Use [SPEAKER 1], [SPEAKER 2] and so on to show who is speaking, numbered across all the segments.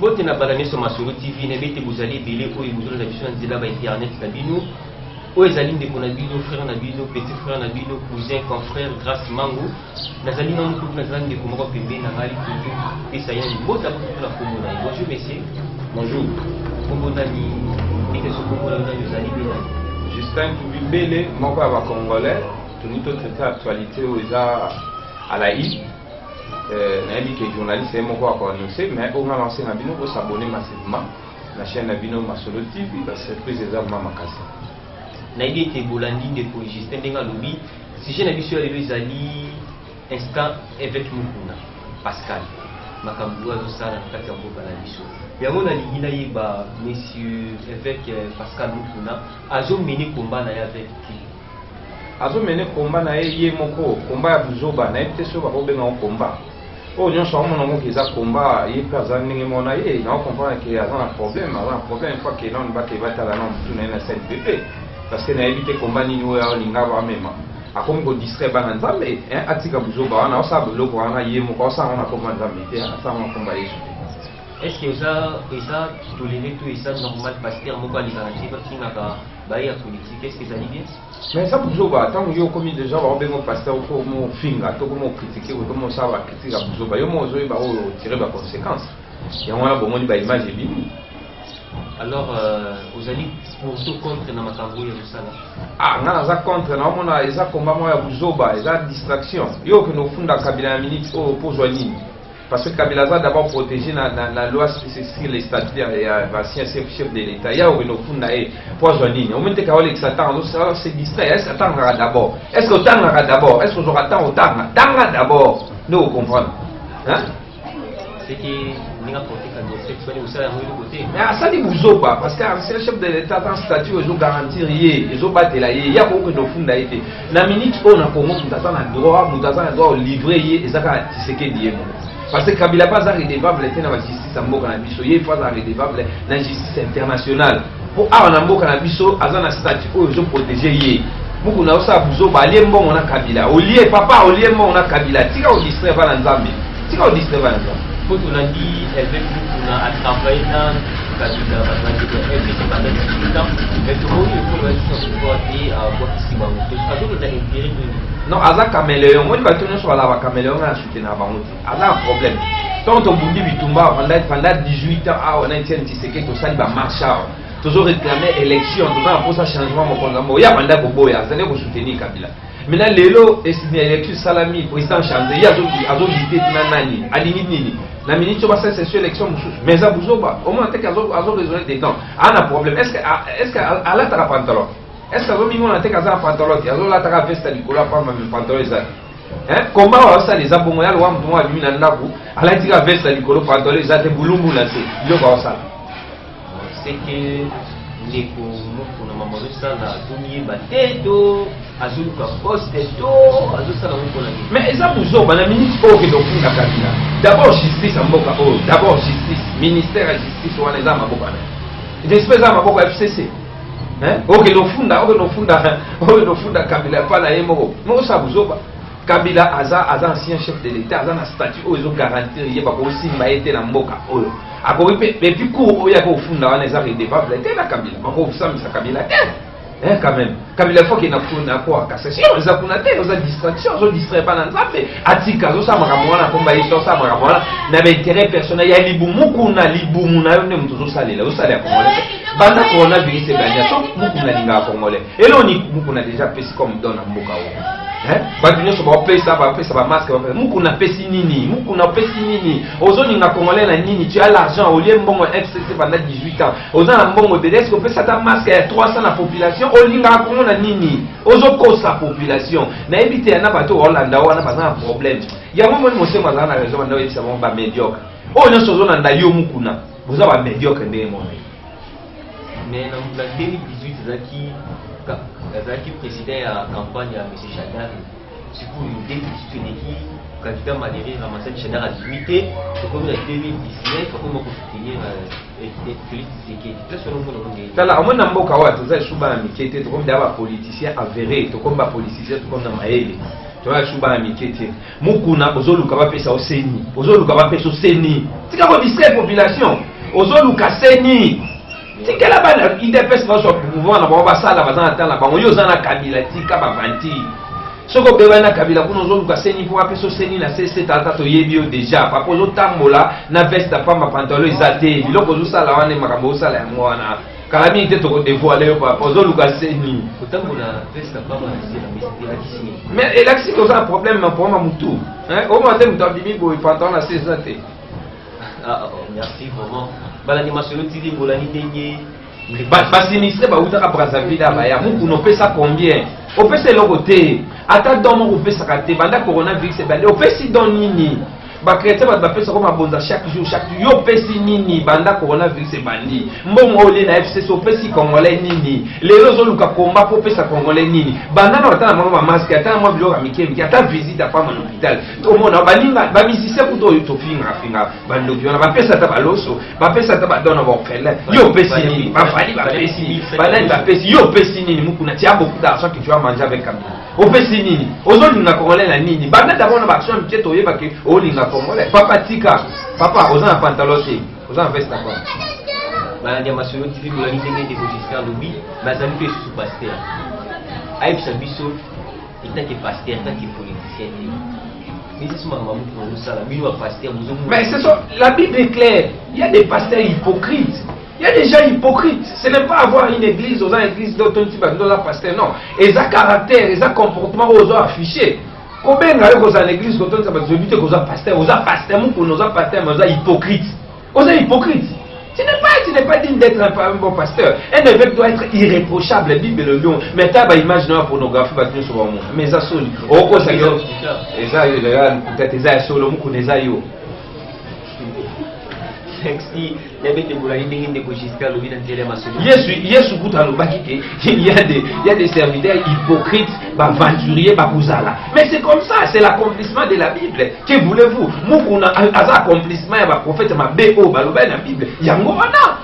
[SPEAKER 1] Bote na balane sur Masolo TV, nebete vous allez belé ou vous avez besoin de la internet Nabino, ou ezali ndeko Nabino, frère Nabino, petit frère Nabino, cousin, confrère, grâce Mango, nazali na moukou nazali ndeko moko pembe na ngali kutu, et ça y est, bota beaucoup la komona. Bonjour messieurs. Bonjour. Komona ni et ce komona na ezali belé.
[SPEAKER 2] Justin Toubibele, moko aba congolais, tuni to traiter actualité aux à la I. Nayebi que journaliste est moko a annoncé, mais on a lancé Nabino pour s'abonner massivement la chaîne Nabino Masolo TV, la surprise est vraiment makasi.
[SPEAKER 1] Nayebi était bolandi de Justin Denga Lobi, si j'ai nabi sur les zali instant avec Mukuna, Pascal, Makamboua Zosala, Kakambo Balaniso. Yango na ligina yeba monsieur avec Pascal Mukuna, azo mené combat na avec qui?
[SPEAKER 2] Azo mené combat na ye moko, combat ya buzoba, na yebite so ba ko benga combat. Oh, nous sommes en train de combat, il y a personne qui m'a dit, on comprend qu'il y a un problème, une fois qu'il y a un bac qui va être à la norme, tout le monde est CNPP. Parce qu'il a évité combat ni nous, on a même. À comme on distrait par un zambé, à Tika Bouzoba, on a ça, le coup, on a yé, on a ça, on a combat zambé, ça, on a combat.
[SPEAKER 1] Est-ce que ça, toléré tout et ça normal parce que mon pas les garanties parce qu'il n'a pas baillé à politique, est-ce que ça dit bien?
[SPEAKER 2] Mais ça Bouzoba, tant que j'ai commis déjà, on va mon pasteur pour mon finger, tout comme on critiquer, ou comme on ça va critiquer à Bouzoba, yo mon zoé va tirer la conséquence. Et on a bon mon image et bien.
[SPEAKER 1] Alors, vous allez pour tout contre dans ma tambour et tout ça là.
[SPEAKER 2] Ah, non, ça contre, non, on a ça combat moi à Bouzoba, ça distraction. Yo que nous fondons Kabila minute pour joindre. Parce que Kabila a d'abord protégé la loi sur les statuts et l'ancien chef de l'État. Il y a un fond pour joindre. Au moment où il s'attend, on se distrait. Est-ce qu'on attendra d'abord? Est-ce qu'on attendra d'abord? Est-ce qu'on attend autant? D'abord. Nous comprenons. Hein?
[SPEAKER 1] C'est que nous avons porté comme homosexuel ou ça à l'autre côté.
[SPEAKER 2] Mais ça dit Bouzoba, parce que l'ancien chef de l'État dans le statut, ils ont garanti rien. Ils ont battu là. Il y a beaucoup de fonds d'aide. Dans la minute où on a Congo, nous avons le droit de livrer et ça va tisser que parce que Kabila pas redevable dans la justice en Mboka na biso, il faut redevable dans la justice internationale. Pour avoir na Mboka na biso, azana statut où ils ont protégé yé. Beaucoup na osa Bouzoba, lié mbon on a Kabila. Au lié papa, au lié mbon on a Kabila. Tika au distrait va dans Zambie. Tika au distrait va dans Zambie.
[SPEAKER 1] Quand on a dit avec nous on a travaillé dans Kabila, parce que pendant 18 ans, mais tout le monde il faut aller à voir ici bas. Donc ça veut dire intérêt de
[SPEAKER 2] non, Aza caméléon, moi je vais tourner sur la caméléon à soutenir avant nous. Aza un problème. Tant on vous dit Bitumba pendant 18 ans, on a été que tout ça il va marcher. Toujours réclamer élection, tout ça pour ça changement mon programme. Il y a pendant Boboya, ça n'est pas soutenir Kabila. Maintenant Lelo est signé élection Salami président changé. Il y a d'autres idées nani, alingi nini. La minute va faire cette élection mais ça Bouzoba, au moins peut-être qu'ils ont raisonné dedans. On a un problème. Est-ce que à la tara pantalon? Est-ce que vous avez un pantalon? Vous avez un veste à l'école, pas un pantalon. Comment on a ça les abonnés? On a mis un nabu. On a dit un veste à l'école, pantalon, ils ont boulou là.
[SPEAKER 1] C'est que les Congo, pour maman de ça, la tournier bateau, azul poste to, azul ça la
[SPEAKER 2] mais ça vous a la ministre au que donc la Kabila. D'abord justice en Mboka, d'abord justice, ministère de justice ou les armes à Mboka. J'espère à Mboka FCC. Ok, no funda Kabila pas la yemo. Non ça vous a Kabila aza ancien chef de l'État, aza na statut où ils ont garanti il y a pas aussi maïté na Mboka. A ko et puis cour oya ko funda wana eza redevable te na Kabila. Mako samisa Kabila te. Quand même. Kabila faut qu'il na funda quoi cassation, eza kuna te, eza distraction, zo distrait pas na nzambe. Atika zo sa makambo wana komba iso sa makambo wana na intérêt personnel ya libumu kuna libumu na yo ne mtu zo salela, zo salela congolais. Banda coronavirus e gagna so muku na linga congolais. Et là on y muku na déjà pesi comme dans na mboka wo. Badunyo so ba pesa ba masque ba muku na pesi nini ozoni na congolais na nini tu as l'argent au lieu mbongo FCC pendant 18 ans ozana na mbongo de est-ce que pesa ta masque à 300 la population olinga kongo na nini ozo kosa population na ebite na bato Hollande wana bazana problème ya mo mo se mazana na raison na yebisa mo ba médiocre o nyoso zona nda yo mukuna boza ba médiocre ndenge mo
[SPEAKER 1] mais dans 2018 Zaki président à la campagne à M. Chagari. c'est pour une déficit candidat malheureux ramassé Chadar à limité, comme la 2019, comme on peut soutenir Félix Tshisekedi. C'est selon moi le monde.
[SPEAKER 2] Tala, on a mboka wa toza shuba mikete, to comme d'aba politicien avéré, to comme ba politicien, to comme na maele. Tu vois shuba mikete. Mukuna ozoluka ba pesa oseni. Ozoluka ba pesa oseni. Tika ko distraire population. Ozoluka seni. Tika la bana IDPS va sur pouvoir na ba sala bazana tala ba yo zana kabila tika ba vanti. Soko bebana kabila kuno zoluka seni pour appeler seni na CC tata to yebio déjà papa zo tambola na veste pa ma pantalon izate biloko zo sala wane makambo sala ya mwana kalami te to dévoiler papa zo luka seni
[SPEAKER 1] otambola veste pa ma na kisini
[SPEAKER 2] mais elaxi ko ça problème na pour ma mutu hein au moins dem to bimi bo pantalon na CC te
[SPEAKER 1] merci vraiment bala ni masolo tili bolani ndenge
[SPEAKER 2] basinistre bautaka Brazzaville abaya muku no pesa combien opesa eloko te ata don moko opesaka te banda coronavirus ebande opesi don nini bakretien bato bapesa ko mabonza chaque jour yo opesi nini banda coronavirus ebandi mbongo ole na FCC opesi congolais nini lelo ozoluka komba po opesa congolais nini banda na batana mwa bamaske ata na mwa biloko ya mike ata visite apama na hôpital omona baninga bamisise kuto oyo tofingafinga bandoki wana bapesa ata baloso bapesa ata badona baorphelin yo opesi nini bafali bapesi banani bapesi yo opesi nini mukuna tia beaucoup d'argent que tu vas manger avec Kabila opesi nini ozolinga congolais na nini banda d'abord na baction ya mike toyebake olinga congolais papa tika papa oza na pantalon te oza na veste quoi
[SPEAKER 1] bana dia masolo TV bolani ndenge de Justin Lobi bazali pe sous pasteur aïbsa biso état que pasteur état que politicien mais c'est souvent maman pour nous ça la bino pasteur vous
[SPEAKER 2] mais c'est ça la Bible est claire il y a des pasteurs hypocrites. Il y a des gens hypocrites. Ce n'est pas avoir une église, aux églises d'autres types de pasteur, non. Et ça caractère, et ça comportement aux affichés. Combien de l'église d'autres types de pasteur, aux pasteurs, aux pasteurs, aux hypocrites. Aux hypocrites. Tu n'es pas digne d'être un bon pasteur. Un évêque doit être irréprochable. La Bible le lion. Mais tu as imaginé la pornographie, sur le monde. Mais ça sonne. Oh, quoi ça y est. Et ça, peut-être, ça solo, yo. Yesu il y a des serviteurs hypocrites, aventuriers, mais c'est comme ça, c'est l'accomplissement de la Bible. Que voulez-vous? Mukuna a accomplissement ya prophète ma BO baloba na Bible. Yango wana.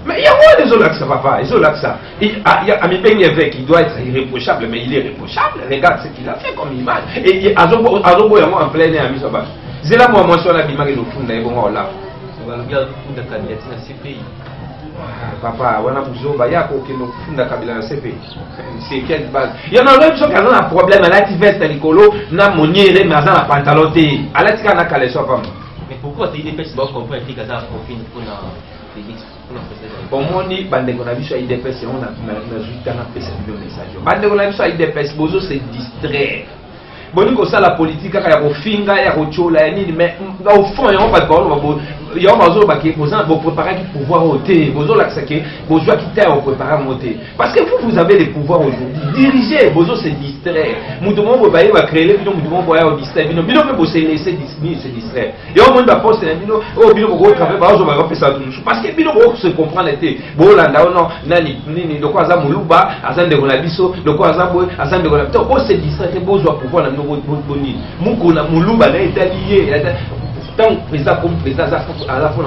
[SPEAKER 2] Mais il y a des olaxa papa, ils olaxa. Il y a un évêque qui doit être irréprochable, mais il est irréprochable. Regarde ce qu'il a fait comme image. Et azobo yango en plein air ami soba. C'est là moi sur la bimage de fond et bon là.
[SPEAKER 1] On va regarder le candidature dans ces pays.
[SPEAKER 2] Papa, on a besoin de yako que nous funda kabila dans ces pays. C'est quelle base? Il y en a d'autres qui ont un problème à la veste à l'écolo, na moniere mais à la pantalon té. À la tika na calé soit pas.
[SPEAKER 1] Mais pourquoi tu dis pas si vous comprenez que ça profite pour na Félix pour
[SPEAKER 2] bon moni bande ko na biso IDPS on a na na pesa le message. Bande ko na biso IDPS bozo se distraire. Boniko ça la politique ya kofinga ya kochola ya nini mais au fond il y a pas de parole il y a mazo ba ki posa bo préparer qui pouvoir ôter bozo la que bozo qui t'a au préparer monter parce que vous avez les pouvoirs aujourd'hui diriger bozo se distraire mutu mo bo ba créer bino mutu mo bo ya distraire bino bino pe se laisser distraire et au monde ba poste na bino o bino ko travailler ba zo ba faire ça parce que bino ko se comprendre été bo landa non nani nini de quoi za muluba azande ko na biso de quoi za bo azande ko na to bo se distraire bozo pouvoir boni mukuna muluba na etalié tant président comme président à la fois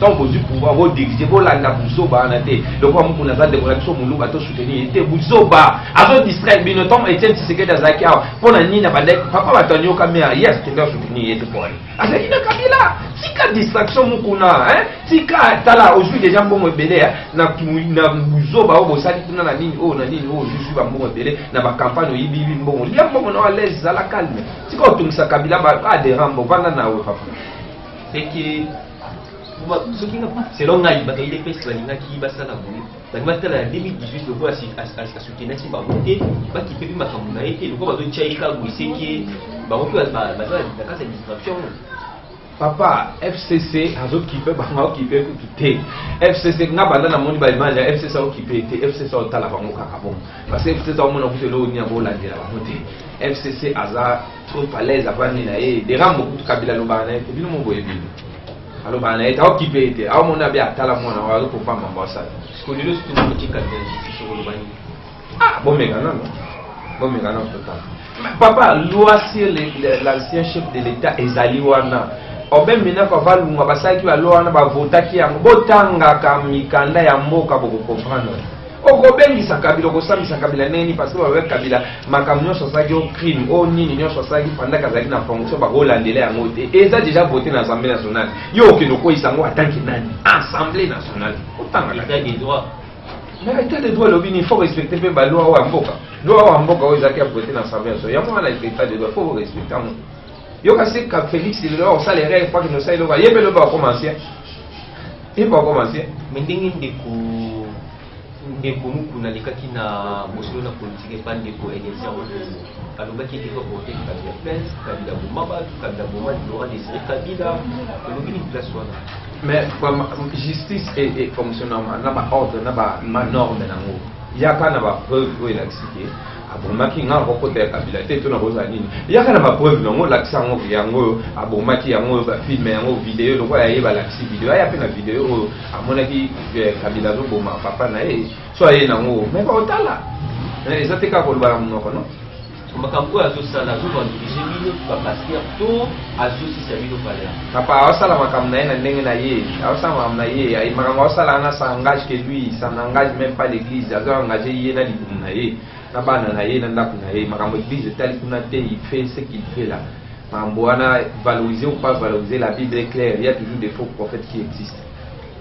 [SPEAKER 2] tant que du pouvoir vous diriger vous landa buzoba na te donc mukuna za de relation muluba to soutenir était buzoba azo distraire bino tant Etienne Tshisekedi azaki pour na nina bande papa batanyo kamera yes te soutenir était pour asa ina kabila tika distraction mukuna hein tika tala aujourd'hui déjà mbongo belé na buzoba obo sali tuna na nini na juste ba mbongo belé na ba campagne yibi mbongo lia mbongo na l'aise à la calme tika otumisa kabila ba de rambo vanda na we papa
[SPEAKER 1] c'est que selon ngai ba kaide pesa balinga ki basala boye ba tala 2018 le voici à soutenir si ba voter ba ki pepi makambo na été le ko ba do chaika boiseki ba on peut ba la case de distraction.
[SPEAKER 2] Papa FCC azo occupé bango occupé tout FCC nga banda na moni ba image FCC occupé te FCC otala bango kaka bon parce que FCC o mona ko telo ni abo la dira bango te FCC aza trop à l'aise avani na e de rambo kutu kabila lo bana te bino mo boye bino alo bana eta occupé te a mona bi atala mona wa ko fama mbasa
[SPEAKER 1] ce que le surtout petit kabila sur le bani
[SPEAKER 2] ah bon mega non bon mais non total papa loi sur l'ancien chef de l'état ezali wana obe mina ko valunga basaki ba loi na ba votaki yango botanga ka mikanda ya mboka boko comprendre okobengisa kabila okosambisa kabila neni parce que babe kabila makambo nyonso asalaki o crime o nini nyonso asalaki pendant kazalaki na fonction bakolandela yango te eza déjà voté na assemblée nationale yo okende okoyisa yango atanke nani assemblée nationale otanga
[SPEAKER 1] l'état des droits.
[SPEAKER 2] mais l'état des droits lobi il faut respecter mpe baloi oyo ya mboka loi oyo ya mboka oyo ezalaki voté na assemblée nationale yango wana l'état des droits faut respecter yango yo kasi ka Félix lelo osalere fois que nous salelo ba yebe lo ba commencer et pas commencer
[SPEAKER 1] mais ndenge ndeko mukuna lekaki na mosolo na politique epa ndeko eliezer alobaki ete ko voter kabila place kabila bomaba kabila boma Laurent Désiré Kabila elobi ni place wana
[SPEAKER 2] mais justice et fonctionnement na ba ordre na ba norme nango yaka na ba preuve oyo elakisiki abomaki nga kokota ya kabila te to na boza nini yaka na ba preuve nango lakisa yango yango abomaki yango ba filme yango video loko ya yeba lakisi video ya pe na video oyo amonaki kabila zo boma papa na ye so aye nango mais ba otala eza te ka koloba na monoko no
[SPEAKER 1] makambo oyo azosala azovandirige bino bapasteur to azosisa bino palea
[SPEAKER 2] papa awasala makambo na ye na ndenge na ye awasala makambo na ye makambo awasala wana ça engage que lui ça n'engage même pas l'église azo engagé ye na libumu na ye na bana na ye na ndako na ye makambo église etali kuna te il fait ce qu'il fait là makambo wana valoriser ou pas valoriser la Bible est claire il y a toujours des faux prophètes qui existent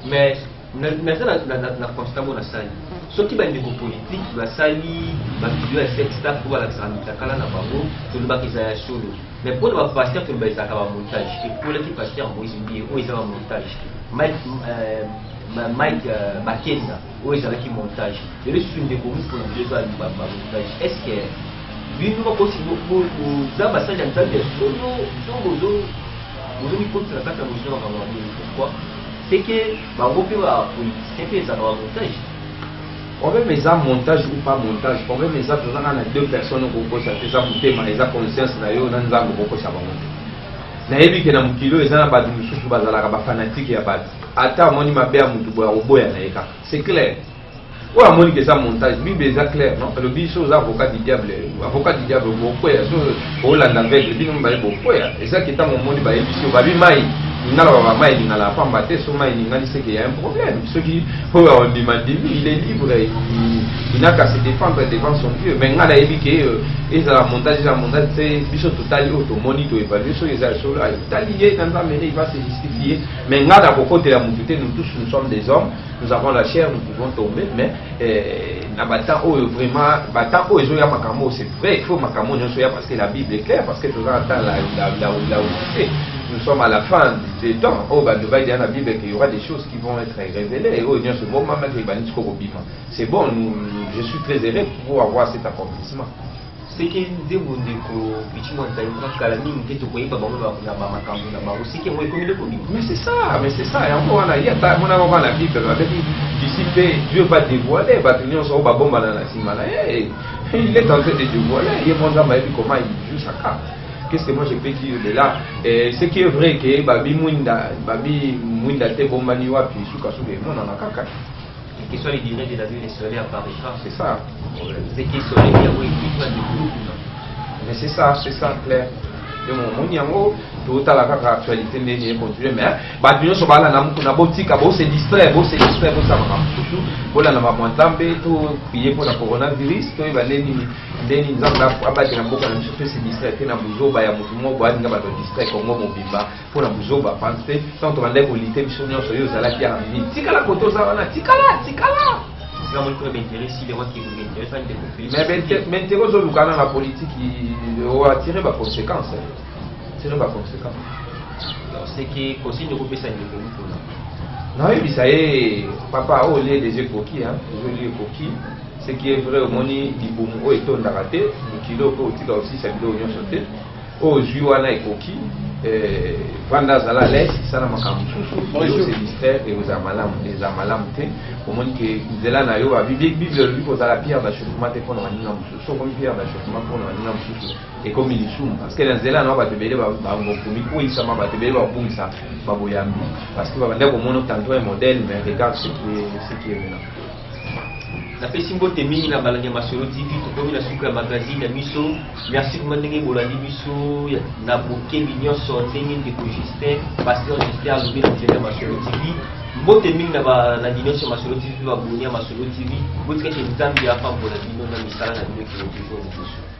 [SPEAKER 1] mais na constat mo nasali soki bandeko politique basali bavideo ya sex staff po balakisaka mitakala na bango tolobaki eza ya solo mais mpo na bapaster toloba ezalaka bamontage ekolaki paster Moïse Mbie oyo eza bamontage Mike Bakenza oyo ezalaki montage lelo susu ndeko mokolo eza bamontage est ce que bino bakosi boza basali ya nzambe ya solo to bozomikotisa kati ya mosolo makambo ya bino pourquoi c'est que bango mpe bapoliticien mpe ezalaka bamontage
[SPEAKER 2] problème eza montage ou pas montage problème eza tozanga na deux personnes okokosa te eza motema eza conscience na yo na nzambe okokosa bango te nayebi ke na mokili oyo eza na bato mosusu bazalaka bafanatike ya bato ata amoni mabe ya motu boya koboya na ye kaka c'est clair oyo amoni ke eza montage bible eza clair non elobi so oza avocat du diable bokwea so olanda aveugle bino mibale bokwea eza ke ntango omoni bayebi so babi mai ningala baba mai ningala pamba te so mai ningali c'est qu'il y a un problème soki oyo ondimandimi il est libre il n'a qu'à se défendre devant son Dieu mais ngala yebi ke ezala montage te biso totali oyo tomoni toévalue so eza solo tali ye na nzambe il va se justifier mais ngala kokotela mutu te nous tous nous sommes des hommes nous avons la chair nous pouvons tomber mais na bata oyo vraiment bata oyo ezoya makambo c'est vrai il faut makambo nyonso ya parce que la Bible est claire parce que toza ata la nous sommes à la fin des temps oh bah devait dire dans la Bible qu'il y aura des choses qui vont être révélées et oh bien ce moment même que il c'est bon je suis très heureux pour avoir cet accomplissement
[SPEAKER 1] c'est que des monde ko bichimo ntaimba kala mingi keto koyiba bango ba makambo na bango sike mo ekomi ko
[SPEAKER 2] mais c'est ça et encore là il y a pas mon avant la Bible avec d'ici Dieu va dévoiler va tenir son ba bomba na simala il est en train de dévoiler il montre comment il joue sa carte. Qu'est-ce que moi je peux dire de là ce qui est vrai que babi mwinda te bombani wapi suka suka mon na kaka
[SPEAKER 1] que soit les durées de la vie solaire apparaîtra
[SPEAKER 2] c'est ça
[SPEAKER 1] c'est qui sont les diables qui sont du groupe
[SPEAKER 2] mais c'est ça clair de mon yango tout à la actualité n'est continuer mais bato nyonso bala na muku na botika bo se distraire bo ça va surtout bola na mamwantambe to prier pour la coronavirus to ebaleni ndeni nzamba abati na mboka na surtout se distraire te na buzoba ya mutu mo boali nga bato distraire kongo mobimba pour na buzoba pense te tant to bande bolite biso nyonso yo zala ki ya mi tikala koto za wana tikala
[SPEAKER 1] c'est moi qui m'intéresse les rois qui vous intéressent des conflits
[SPEAKER 2] mais intéresse au lukana la politique on va tirer ba conséquences c'est pas conséquent
[SPEAKER 1] c'est que consigne ko pesa ni ko mutuna
[SPEAKER 2] na yebi ça est papa o les des coquilles hein je lis coquilles ce qui est vrai au moni libumu o etonda raté kilo ko tika aussi ça bilo nyon sauté o juana e coquille vanda zala les sana makambo susu c'est mystère et aux amalam des amalam te au moni que zela na yo ba bible lui ko zala pierre d'achèvement te kono maninga musu so comme pierre d'achèvement kono maninga musu et comme il soum parce que dans zela na ba tebele ba ngokumi ko isama ba tebele ba bungisa ba boyambi parce que ba ndeko mono tanto un modèle mais regarde ce qui est maintenant
[SPEAKER 1] napesi mbote mingi na balangi ya Masolo TV tokomi na suku ya magazine ya miso. Merci vraiment ndenge bolandi miso na bokebi nyonso ndenge ndeko Justin Pasteur Justin alobi na nzela ya Masolo TV. Mbote mingi na balandi nyonso ya Masolo TV baboni ya Masolo TV botika ke nzambe apambola bino na misala na bino kino toujours liboso.